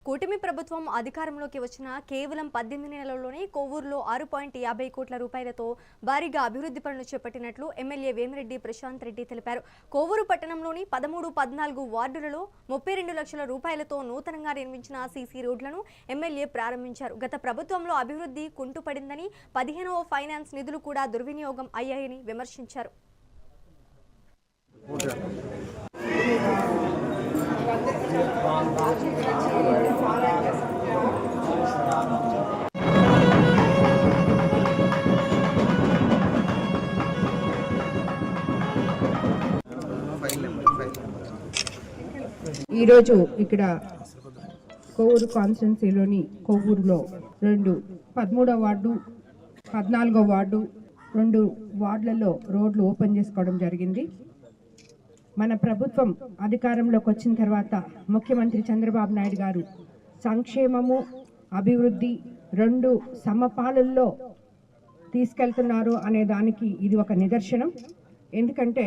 కూటమి ప్రభుత్వం అధికారంలోకి వచ్చిన కేవలం 18 నెలల్లోనే కొవ్వూరులో 6.50 కోట్ల రూపాయలతో భారీగా అభివృద్ధి పనులు చేపట్టినట్లు ఎమ్మెల్యే వేమిరెడ్డి ప్రశాంత్ రెడ్డి తెలిపారు. కొవ్వూరు పట్టణంలోని 13, 14 వార్డులలో 32 లక్షల రూపాయలతో నూతనంగా నిర్మించిన సీసీ రోడ్లను ఎమ్మెల్యే ప్రారంభించారు. గత ప్రభుత్వంలో అభివృద్ధి కుంటుపడిందని, 15వ ఫైనాన్స్ నిధులు కూడా దుర్వినియోగం అయ్యాయని విమర్శించారు. ఈరోజు ఇక్కడ కొవ్వూరు కాన్స్టిట్యున్సీలోని కొవ్వూరులో 13వ వార్డు 14వ వార్డు 2 వార్డులలో రోడ్లు ఓపెన్ చేసుకోవడం జరిగింది. మన ప్రభుత్వం అధికారంలోకి వచ్చిన తర్వాత ముఖ్యమంత్రి చంద్రబాబు నాయుడు గారు సంక్షేమము అభివృద్ధి 2 సమపాలుల్లో తీసుకెళ్తున్నారు అనే దానికి ఇది ఒక నిదర్శనం. ఎందుకంటే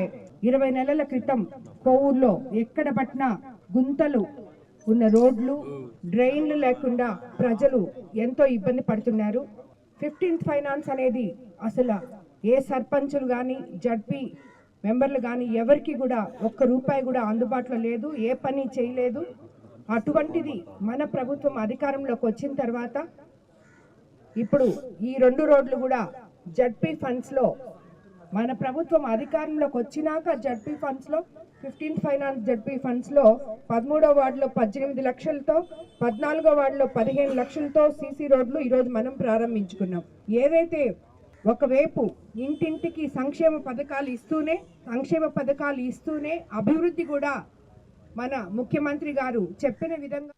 20 నెలల క్రితం కొవ్వూరులో ఎక్కడ పట్టినా గుంతలు ఉన్న రోడ్లు, డ్రైన్లు లేకుండా ప్రజలు ఎంతో ఇబ్బంది పడుతున్నారు. 15th ఫైనాన్స్ అనేది అసలు ఏ సర్పంచులు కానీ జడ్పీ మెంబర్లు కానీ ఎవరికి కూడా ఒక్క రూపాయి కూడా అందుబాటులో లేదు, ఏ పని చేయలేదు. అటువంటిది మన ప్రభుత్వం అధికారంలోకి వచ్చిన తర్వాత ఇప్పుడు ఈ 2 రోడ్లు కూడా జడ్పీ ఫండ్స్లో, మన ప్రభుత్వం అధికారంలోకి వచ్చినాక జడ్పీ ఫండ్స్లో 15th ఫైనాన్స్ జడ్పీ ఫండ్స్లో 13వ వార్డులో 18 లక్షలతో, 14వ వార్డులో 15 లక్షలతో సీసీ రోడ్లు ఈరోజు మనం ప్రారంభించుకున్నాం. ఏదైతే ఒకవైపు ఇంటింటికి సంక్షేమ పథకాలు ఇస్తూనే అభివృద్ధి కూడా మన ముఖ్యమంత్రి గారు చెప్పిన విధంగా